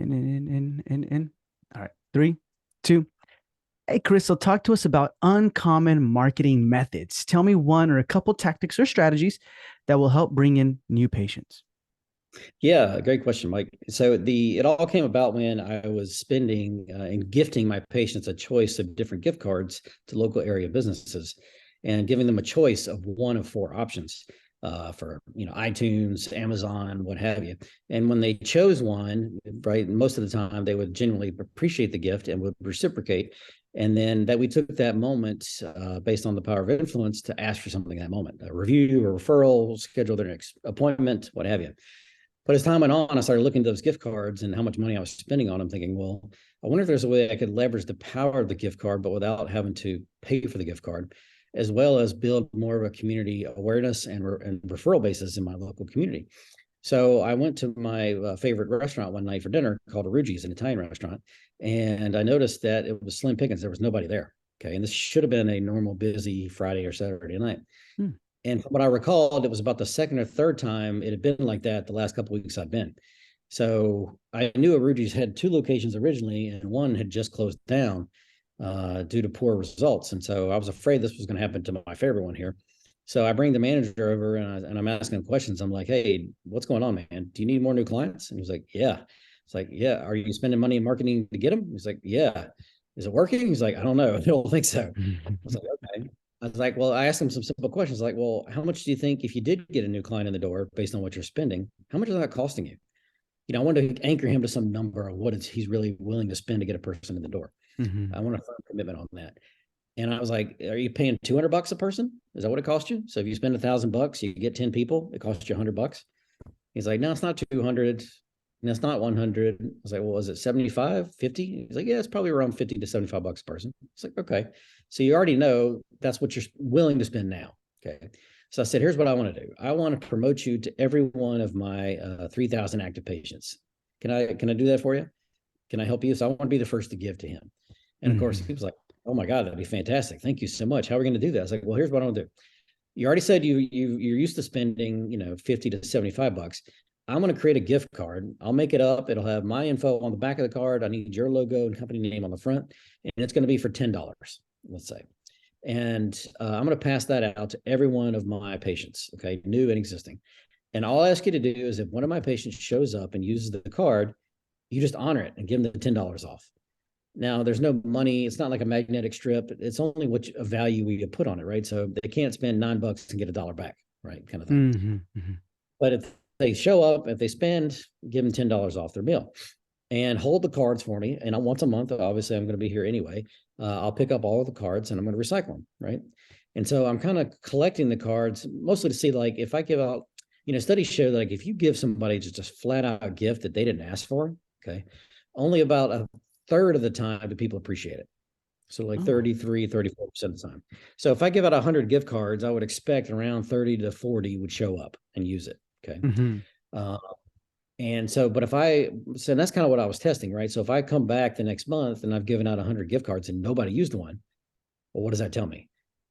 In. All right. Three, two. Hey, Crystal, talk to us about uncommon marketing methods. Tell me one or a couple tactics or strategies that will help bring in new patients. Yeah, great question, Mike. So it all came about when I was spending and gifting my patients a choice of different gift cards to local area businesses, and giving them a choice of one of four options for iTunes, Amazon, what have you. And when they chose one, right, most of the time they would genuinely appreciate the gift and would reciprocate. And then that we took that moment based on the power of influence to ask for something in that moment, a review, a referral, schedule their next appointment, what have you. But as time went on, I started looking at those gift cards and how much money I was spending on them, thinking, well, I wonder if there's a way I could leverage the power of the gift card, but without having to pay for the gift card, as well as build more of a community awareness and referral basis in my local community. So I went to my favorite restaurant one night for dinner called Arugi's, an Italian restaurant. And I noticed that it was slim pickings. There was nobody there. Okay. And this should have been a normal busy Friday or Saturday night. Hmm. And from what I recalled, it was about the second or third time it had been like that the last couple of weeks I've been. So I knew Arugi's had two locations originally, and one had just closed down due to poor results. And so I was afraid this was going to happen to my favorite one here. So I bring the manager over and I'm asking him questions. I'm like, hey, what's going on, man? Do you need more new clients? And he's like, yeah. It's like, yeah. Are you spending money in marketing to get them? He's like, yeah. Is it working? He's like, I don't know. I don't think so. I was like, okay. I was like, well, I asked him some simple questions like, well, how much do you think if you did get a new client in the door based on what you're spending, how much is that costing you? I wanted to anchor him to some number of what he's really willing to spend to get a person in the door. Mm-hmm. I want a firm commitment on that. And I was like, are you paying $200 a person? Is that what it costs you? So if you spend $1,000, you get 10 people, it costs you $100. He's like, no, it's not 200. And it's not 100. I was like, well, is it 75, 50? He's like, yeah, it's probably around 50 to $75 a person. It's like, okay. So you already know that's what you're willing to spend now. Okay. So I said, here's what I want to do. I want to promote you to every one of my 3,000 active patients. Can I do that for you? Can I help you? So I want to be the first to give to him. And of course, Mm-hmm. he was like, oh my God, that'd be fantastic. Thank you so much. How are we going to do that? I was like, well, here's what I want to do. You already said you're used to spending, 50 to $75. I'm going to create a gift card. I'll make it up. It'll have my info on the back of the card. I need your logo and company name on the front, and it's going to be for $10, let's say. And I'm going to pass that out to every one of my patients, okay, new and existing. And all I ask you to do is if one of my patients shows up and uses the card, you just honor it and give them the $10 off. Now, there's no money. It's not like a magnetic strip. It's only what value we put on it, right? So they can't spend $9 and get $1 back, right? Kind of thing. Mm-hmm. Mm-hmm. But if they show up, if they spend, give them $10 off their meal and hold the cards for me. And once a month, obviously, I'm going to be here anyway. I'll pick up all of the cards and I'm going to recycle them, right? And so I'm kind of collecting the cards mostly to see like if I give out, studies show that like if you give somebody just a flat out gift that they didn't ask for, okay, only about a third of the time do people appreciate it. So like Oh. 34% of the time. So if I give out 100 gift cards, I would expect around 30 to 40 would show up and use it. Okay. Mm-hmm. Uh, and so, but so that's kind of what I was testing, right? So if I come back the next month and I've given out 100 gift cards and nobody used one, well, what does that tell me?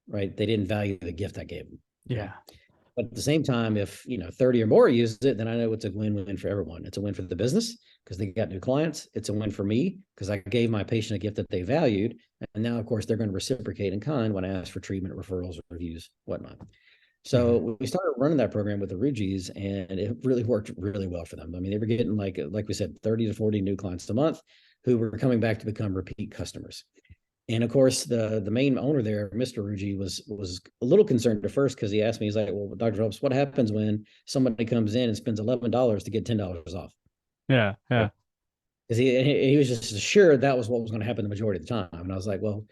Right? They didn't value the gift I gave them. Okay. Yeah. But at the same time, if 30 or more use it, then I know it's a win-win for everyone. It's a win for the business because they got new clients. It's a win for me because I gave my patient a gift that they valued. And now, of course, they're going to reciprocate in kind when I ask for treatment, referrals, reviews, whatnot. Mm-hmm. So we started running that program with the Ruggies, and it really worked really well for them. I mean, they were getting like we said, 30 to 40 new clients a month who were coming back to become repeat customers. And of course, the main owner there, Mr. Ruggie, was a little concerned at first because he asked me, he's like, well, Dr. Phelps, what happens when somebody comes in and spends $11 to get $10 off? Yeah. Yeah. Because he was just assured that was what was going to happen the majority of the time. And I was like, well,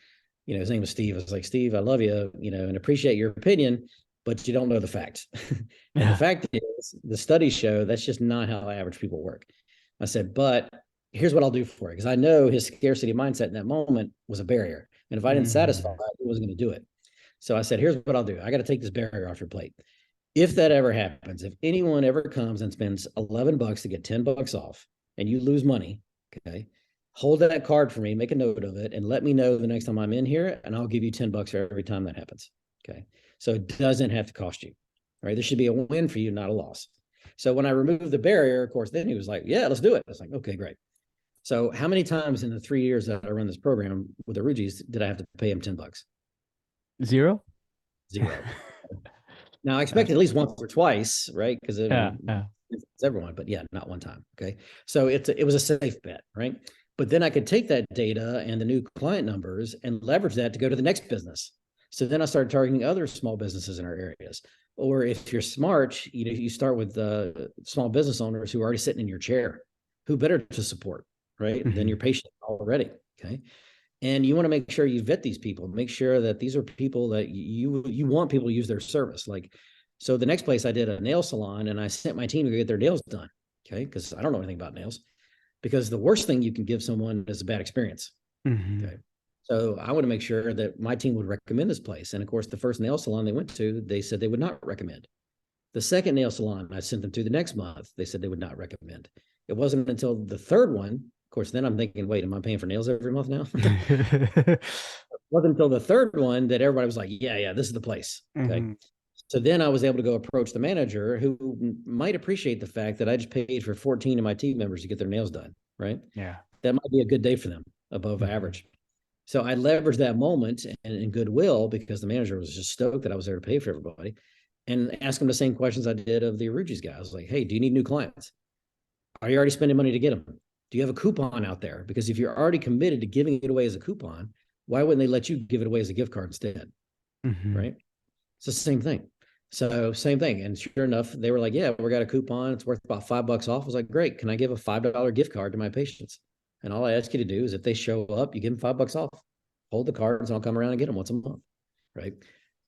his name was Steve. I was like, Steve, I love you, and appreciate your opinion, but you don't know the facts. And the Yeah. fact is, the studies show that's just not how average people work. I said, but here's what I'll do for you. Because I know his scarcity mindset in that moment was a barrier. And if I didn't satisfy Mm-hmm. it, he wasn't going to do it. So I said, here's what I'll do. I got to take this barrier off your plate. If that ever happens, if anyone ever comes and spends $11 to get $10 off and you lose money, okay, hold that card for me, make a note of it, and let me know the next time I'm in here, and I'll give you $10 for every time that happens. Okay. So it doesn't have to cost you. Right. There should be a win for you, not a loss. So when I removed the barrier, of course, then he was like, yeah, let's do it. I was like, okay, great. So how many times in the 3 years that I run this program with the Ruggies did I have to pay them $10? Zero. Zero. Now I Uh, expect at least once or twice, right? Because I yeah, mean, yeah. it's everyone, but yeah, not one time. Okay. So it was a safe bet, right? But then I could take that data and the new client numbers and leverage that to go to the next business. So then I started targeting other small businesses in our areas. Or if you're smart, you start with small business owners who are already sitting in your chair. Who better to support, right? Than your Mhm. patient already. Okay. And you want to make sure you vet these people, make sure that these are people that you want people to use their service. Like, so the next place I did a nail salon and I sent my team to get their nails done. Okay. Because I don't know anything about nails. Because the worst thing you can give someone is a bad experience. Mhm. Okay. So I want to make sure that my team would recommend this place. And of course, the first nail salon they went to, they said they would not recommend. The second nail salon I sent them to the next month, they said they would not recommend. It wasn't until the third one, of course, then I'm thinking, wait, am I paying for nails every month now? Wasn't until the third one that everybody was like, yeah, this is the place. Okay. Mhm. So then I was able to go approach the manager who might appreciate the fact that I just paid for 14 of my team members to get their nails done. Right. Yeah. That might be a good day for them, above Mhm. average. So I leveraged that moment and in goodwill because the manager was just stoked that I was there to pay for everybody and ask them the same questions I did of the Aruji's guys. I was like, hey, do you need new clients? Are you already spending money to get them? Do you have a coupon out there? Because if you're already committed to giving it away as a coupon, why wouldn't they let you give it away as a gift card instead? Mhm. Right. It's the same thing. So same thing. And sure enough, they were like, yeah, we got a coupon. It's worth about $5 off. I was like, great. Can I give a $5 gift card to my patients? And all I ask you to do is if they show up, you give them $5 off. Hold the cards and I'll come around and get them once a month. Right.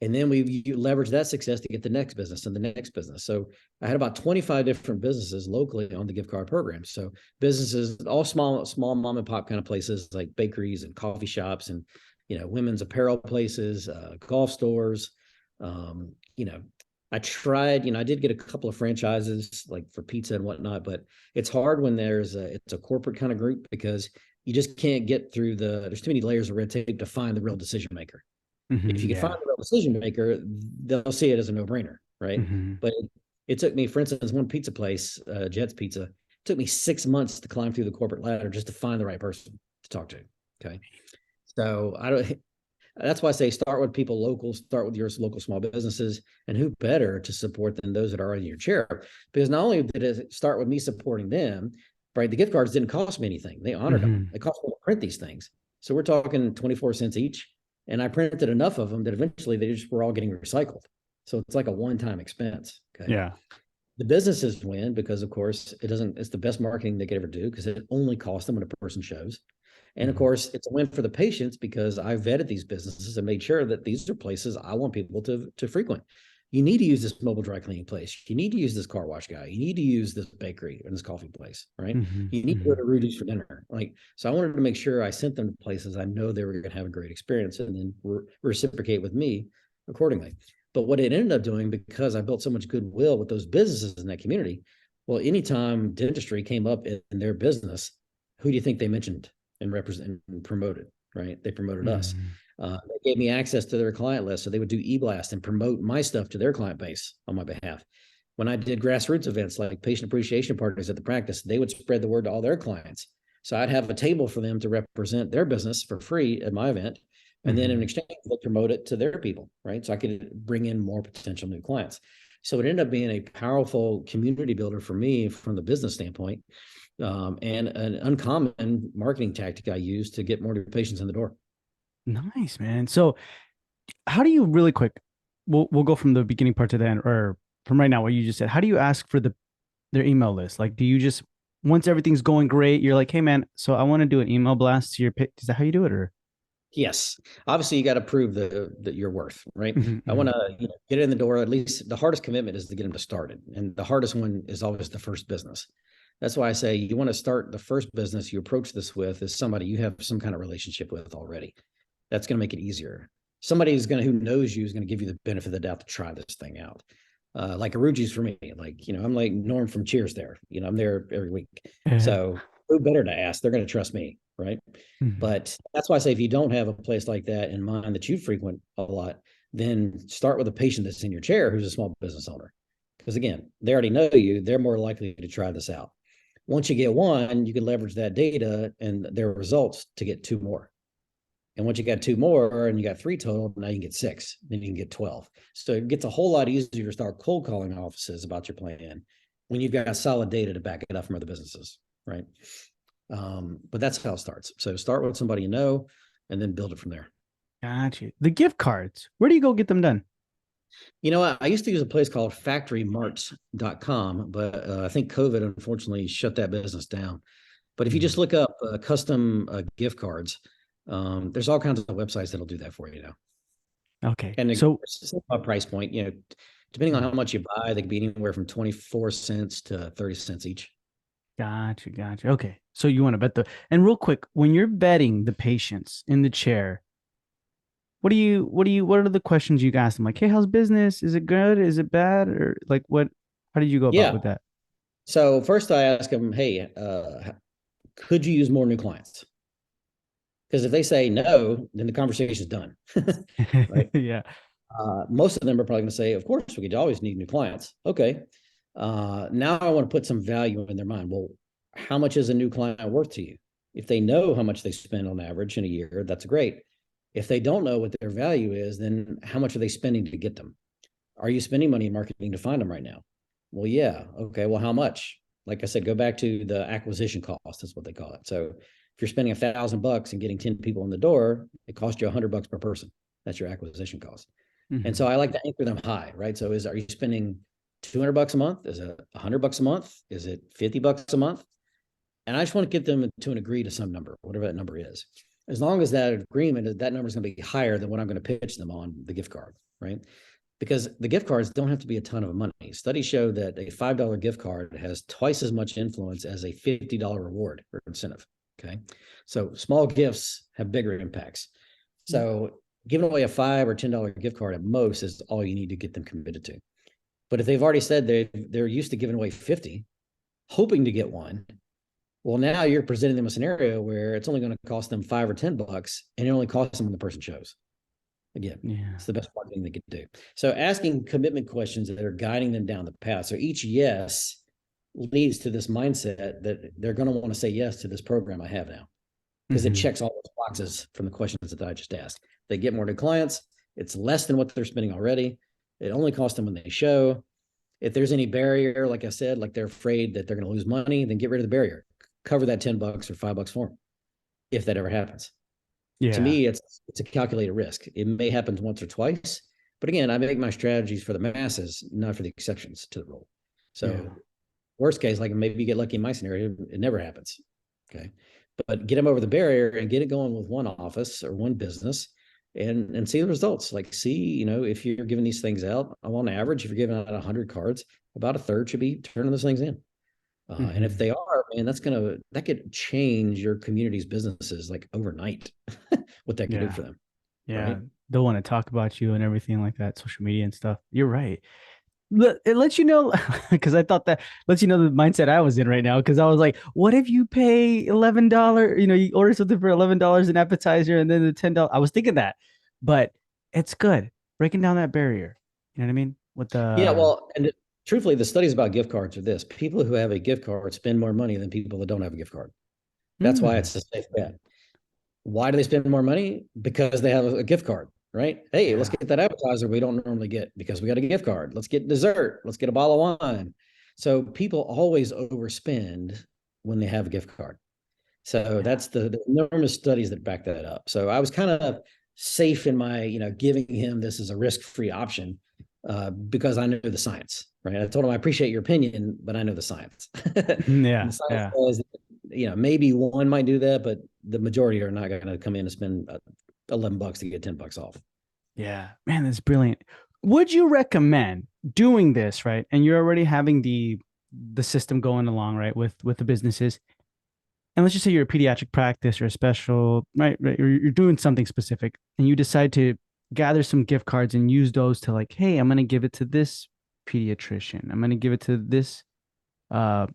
And then you leverage that success to get the next business and the next business. So I had about 25 different businesses locally on the gift card program. So businesses, all small mom and pop kind of places like bakeries and coffee shops and, women's apparel places, golf stores, you know, I tried, I did get a couple of franchises like for pizza and whatnot, but it's hard when it's a corporate kind of group because you just can't get through there's too many layers of red tape to find the real decision maker. If you Mhm. can find Yeah. the real decision maker, they'll see it as a no brainer, right? Mhm. But it took me, for instance, one pizza place, Jet's Pizza, it took me 6 months to climb through the corporate ladder just to find the right person to talk to. Okay. So I don't, that's why I say start with people local, start with your local small businesses, and who better to support than those that are in your chair? Because not only did it start with me supporting them, right? The gift cards didn't cost me anything; they honored them. Mhm. It cost me to print these things, so we're talking 24 cents each, and I printed enough of them that eventually they just were all getting recycled. So it's like a one-time expense. Okay. Yeah. The businesses win because, of course, it's the best marketing they could ever do because it only costs them when a person shows. And of Mhm. course, it's a win for the patients because I vetted these businesses and made sure that these are places I want people to frequent. You need to use this mobile dry cleaning place. You need to use this car wash guy. You need to use this bakery and this coffee place, right? Mhm. You need to go Mhm. to Rudy's for dinner. Like, so I wanted to make sure I sent them to places I know they were going to have a great experience and then reciprocate with me accordingly. But what it ended up doing, because I built so much goodwill with those businesses in that community, well, anytime dentistry came up in their business, who do you think they mentioned and represent and promoted? Right? They promoted us. Mhm. They gave me access to their client list, so they would do e-blast and promote my stuff to their client base on my behalf. When I did grassroots events like patient appreciation parties at the practice, they would spread the word to all their clients. So I'd have a table for them to represent their business for free at my event. And then in Mhm. exchange, they promote it to their people, right? So I could bring in more potential new clients. So it ended up being a powerful community builder for me from the business standpoint, and an uncommon marketing tactic I use to get more new patients in the door. Nice, man. So, how do you really quick? We'll go from the beginning part to the end, or from right now what you just said. How do you ask for their email list? Like, do you just once everything's going great, you're like, hey man, so I want to do an email blast to your pick. Is that how you do it, or? Yes, obviously you got to prove that you're worth, right? Mhm. I want Mhm. to get it in the door. At least the hardest commitment is to get them to start it, and the hardest one is always the first business. That's why I say you want to start the first business you approach this with is somebody you have some kind of relationship with already. That's going to make it easier. Somebody who knows you is going to give you the benefit of the doubt to try this thing out. Like Aruji's for me, like I'm like Norm from Cheers. There, I'm there every week. Yeah. So who better to ask? They're going to trust me, right? Mhm. But that's why I say if you don't have a place like that in mind that you frequent a lot, then start with a patient that's in your chair who's a small business owner. Because again, they already know you, they're more likely to try this out. Once you get one, you can leverage that data and their results to get two more. And once you got two more and you got three total, now you can get six, then you can get 12. So it gets a whole lot easier to start cold calling offices about your plan when you've got solid data to back it up from other businesses, right? But that's how it starts. So start with somebody you know and then build it from there. Gotcha. The gift cards, where do you go get them done? You know, I used to use a place called factorymarts.com, but I think COVID unfortunately shut that business down. But if you just Mm. look up custom gift cards, there's all kinds of websites that'll do that for you now. Okay. And So, a price point, depending on how mm, much you buy, they could be anywhere from 24 cents to 30 cents each. gotcha, gotcha. Okay. So you want to bet and real quick, when you're betting the patients in the chair, what are the questions you ask them? Like, hey, how's business? Is it good? Is it bad? Or like, how did you go about Yeah. with that? So first I ask them, hey, could you use more new clients? Because if they say no, then the conversation is done. Right. Yeah. Most of them are probably going to say, of course, we could always need new clients. Okay. Now I want to put some value in their mind. Well, how much is a new client worth to you? If they know how much they spend on average in a year, that's great. If they don't know what their value is, then how much are they spending to get them? Are you spending money in marketing to find them right now? Well, yeah. Okay. Well, how much? Like I said, go back to the acquisition cost. That's what they call it. So if you're spending $1,000 and getting 10 people in the door, it costs you $100 per person. That's your acquisition cost. And so Hmm. I like to anchor them high, right? So are you spending $200 a month? Is it $100 a month? Is it $50 a month? And I just want to get them to agree to some number, whatever that number is. As long as that agreement, that number is going to be higher than what I'm going to pitch them on the gift card, right? Because the gift cards don't have to be a ton of money. Studies show that a $5 gift card has twice as much influence as a $50 reward or incentive. Okay. So small gifts have bigger impacts. So giving away a $5 or $10 gift card at most is all you need to get them committed to. But if they've already said they're used to giving away 50, hoping to get one, well, now you're presenting them a scenario where it's only going to cost them $5 or $10, and it only costs them when the person shows. Again, Yeah. it's the best marketing they could do. So asking commitment questions that are guiding them down the path. So each yes leads to this mindset that they're going to want to say yes to this program I have now because it Hmm. checks all those boxes from the questions that I just asked. They get more new clients. It's less than what they're spending already. It only costs them when they show. If there's any barrier, like I said, like they're afraid that they're going to lose money, then get rid of the barrier. Cover that $10 or $5 for them if that ever happens. To Yeah. me, it's a calculated risk. It may happen once or twice, but again, I make my strategies for the masses, not for the exceptions to the rule. Yeah. So worst case, like maybe you get lucky in my scenario, it never happens. Okay. But get them over the barrier and get it going with one office or one business and see the results. Like see, if you're giving these things out, on average, if you're giving out 100 cards, about a third should be turning those things in. And if Hmm. they are, man, that could change your community's businesses like overnight, what that could do Yeah. for them. Yeah. Right. They'll want to talk about you and everything like that, social media and stuff. You're right. It lets you know because I thought that lets you know the mindset I was in right now. Because I was like, what if you pay $11? You order something for $11 an appetizer and then the $10. I was thinking that, but it's good breaking down that barrier. You know what I mean? With Yeah. the Well, and truthfully, the studies about gift cards are this: people who have a gift card spend more money than people that don't have a gift card. That's why mm, it's a safe bet. Why do they spend more money? Because they have a gift card, right? Hey, let's yeah, get that appetizer we don't normally get because we got a gift card. Let's get dessert. Let's get a bottle of wine. So people always overspend when they have a gift card. So yeah, that's the enormous studies that back that up. So I was kind of safe in my, giving him this as a risk-free option because I knew the science, right? I told him I appreciate your opinion, but I know the science. And yeah, the science yeah, says, maybe one might do that, but the majority are not going to come in and spend $11 to get $10 off. yeah. Man, that's brilliant. Would you recommend doing this right? And you're already having the system going along right with the businesses. And let's just say you're a pediatric practice or a special, right? You're doing something specific and you decide to gather some gift cards and use those to like, hey, I'm going to give it to this pediatrician. I'm going to give it to this uh,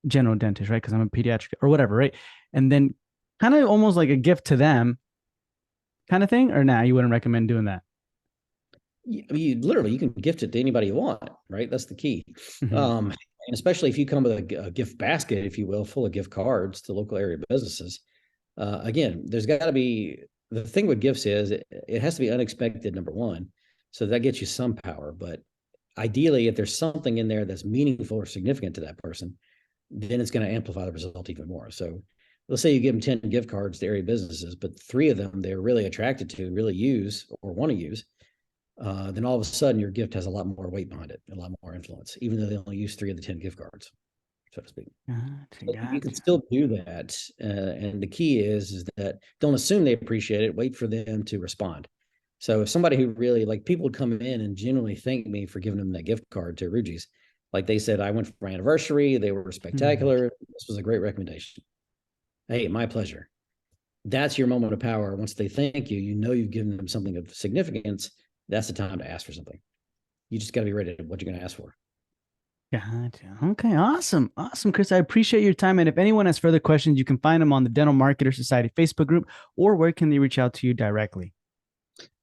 general dentist, right? Because I'm a pediatric or whatever, right? And then kind of almost like a gift to them kind of thing. Or nah, you wouldn't recommend doing that. You literally you can gift it to anybody you want, right? That's the key. Mm-hmm. Um, And especially if you come with a gift basket, if you will, full of gift cards to local area businesses. Again, there's got to be the thing with gifts is it has to be unexpected, number one. So that gets you some power. But ideally, if there's something in there that's meaningful or significant to that person, then it's going to amplify the result even more. So let's say you give them 10 gift cards to area businesses, but three of them they're really attracted to, really use or want to use. Then all of a sudden your gift has a lot more weight behind it, a lot more influence, even though they only use three of the 10 gift cards, so to speak. Gotcha, So you can gotcha. still do that. And the key is that don't assume they appreciate it. Wait for them to respond. So if somebody who really like people would come in and genuinely thank me for giving them that gift card to Ruji's, like they said, I went for my anniversary. They were Mhm. spectacular. This was a great recommendation. Hey, my pleasure. That's your moment of power. Once they thank you, you know you've given them something of significance. That's the time to ask for something. You just got to be ready to what you're going to ask for. Gotcha. Okay, awesome. Awesome, Chris. I appreciate your time. And if anyone has further questions, you can find them on the Dental Marketer Society Facebook group, or where can they reach out to you directly?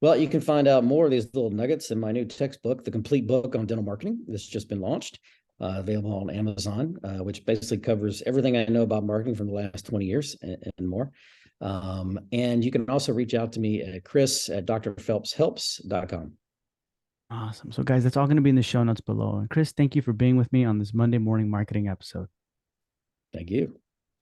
Well, you can find out more of these little nuggets in my new textbook, The Complete Book on Dental Marketing. This has just been launched, available on Amazon, which basically covers everything I know about marketing from the last 20 years and more. And you can also reach out to me at Chris at drphelpshelps.com. Awesome. So, guys, that's all going to be in the show notes below. And Chris, thank you for being with me on this Monday morning marketing episode. Thank you.